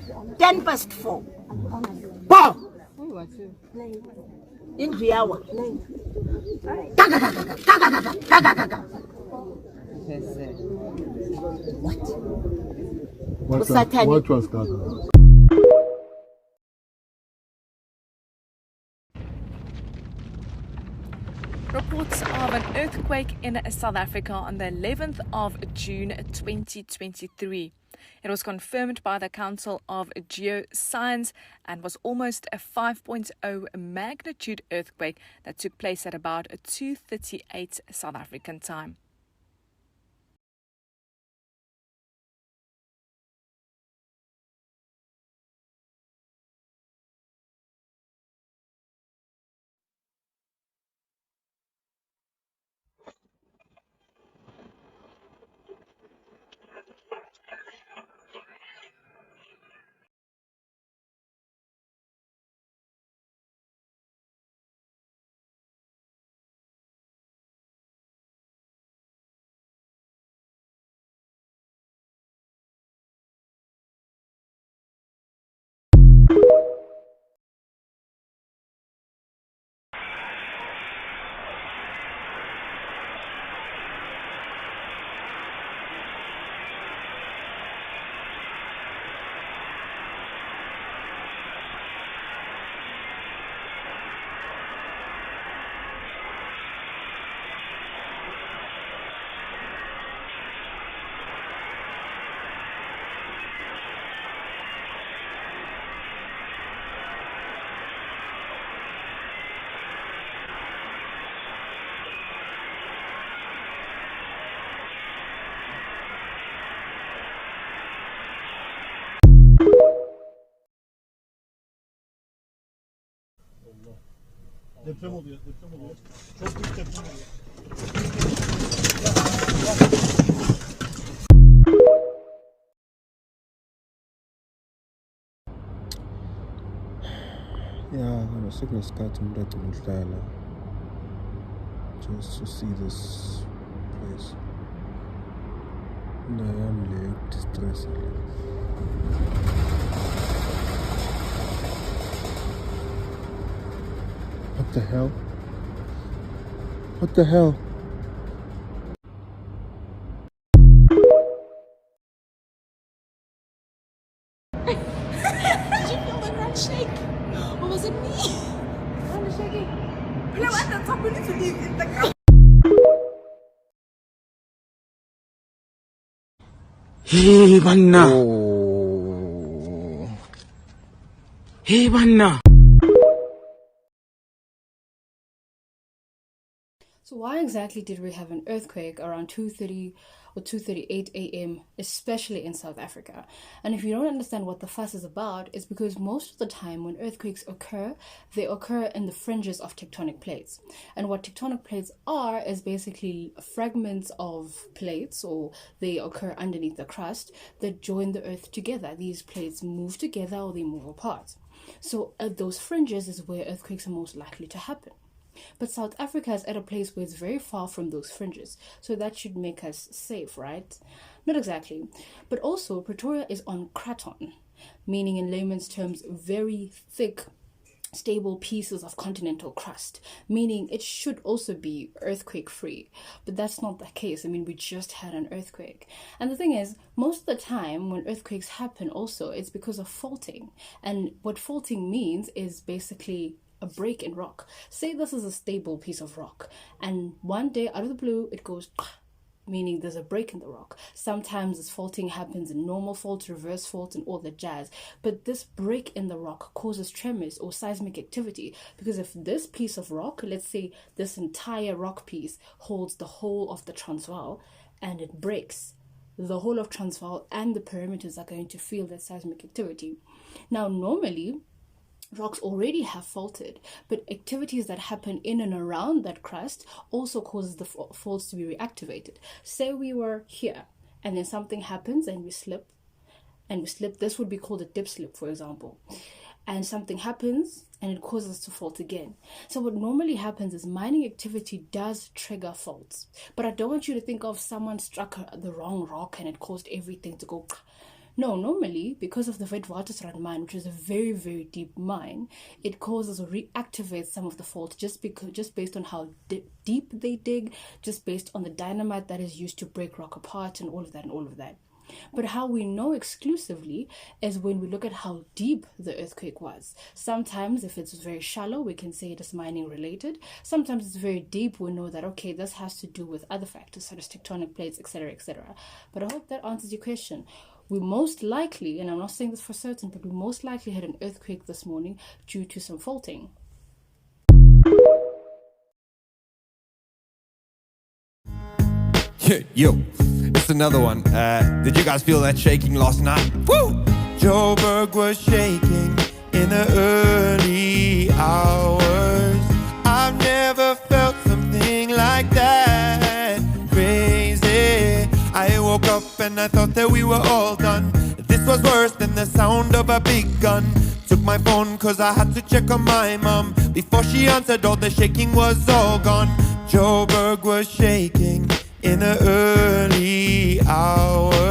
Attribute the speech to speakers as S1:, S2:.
S1: 4:10. Boom! In the hour.
S2: What was Gaga?
S3: Reports of an earthquake in South Africa on the 11th of June 2023. It was confirmed by the Council of Geoscience and was almost a 5.0 magnitude earthquake that took place at about 2:38 South African time.
S2: Deprem oluyor. Çok büyük deprem oluyor.
S4: Yeah, sekunesikhathi umntwana udlala just to see this place. Indawo yami le yokudistressa le. What the hell? What the hell?
S5: Did you feel the ground shake? Or was it me? I'm shaking. No, I thought somebody to leave in the ground.
S6: Hey, Banna.
S4: Oh.
S6: Hey, Banna.
S5: So why exactly did we have an earthquake around 2:30 or 2:38 a.m., especially in South Africa? And if you don't understand what the fuss is about, it's because most of the time when earthquakes occur, they occur in the fringes of tectonic plates. And what tectonic plates are is basically fragments of plates, or they occur underneath the crust, that join the earth together. These plates move together or they move apart. So at those fringes is where earthquakes are most likely to happen. But South Africa is at a place where it's very far from those fringes, so that should make us safe, right? Not exactly. But also, Pretoria is on craton, meaning in layman's terms, very thick, stable pieces of continental crust, meaning it should also be earthquake free. But that's not the case. I mean, we just had an earthquake. And the thing is, most of the time when earthquakes happen also, it's because of faulting. And what faulting means is basically a break in rock. Say this is a stable piece of rock, and one day out of the blue it goes, meaning there's a break in the rock. Sometimes this faulting happens in normal fault, reverse fault, and all the jazz. But this break in the rock causes tremors or seismic activity, because if this piece of rock, let's say this entire rock piece, holds the whole of the Transvaal and it breaks, the whole of Transvaal and the perimeters are going to feel that seismic activity. Now, normally, rocks already have faulted, but activities that happen in and around that crust also causes the faults to be reactivated. Say we were here, and then something happens and we slip, this would be called a dip slip, for example. And something happens and it causes us to fault again. So what normally happens is mining activity does trigger faults. But I don't want you to think of someone struck the wrong rock and it caused everything to go. No, normally, because of the Witwatersrand mine, which is a very, very deep mine, it causes or reactivates some of the faults just based on how deep they dig, just based on the dynamite that is used to break rock apart and all of that and all of that. But how we know exclusively is when we look at how deep the earthquake was. Sometimes, if it's very shallow, we can say it is mining related. Sometimes it's very deep, we know that, okay, this has to do with other factors, such as tectonic plates, etc., etc. But I hope that answers your question. We most likely, and I'm not saying this for certain, but we most likely had an earthquake this morning due to some faulting.
S7: Yo, it's another one. Did you guys feel that shaking last night? Woo! Joburg was shaking in the early hours. I've never felt something like that. Crazy. I woke up and I thought that we were all done. This was worse than the sound of a big gun. Took my phone cause I had to check on my mom. Before she answered, all the shaking was all gone. Joburg was shaking in the early hours.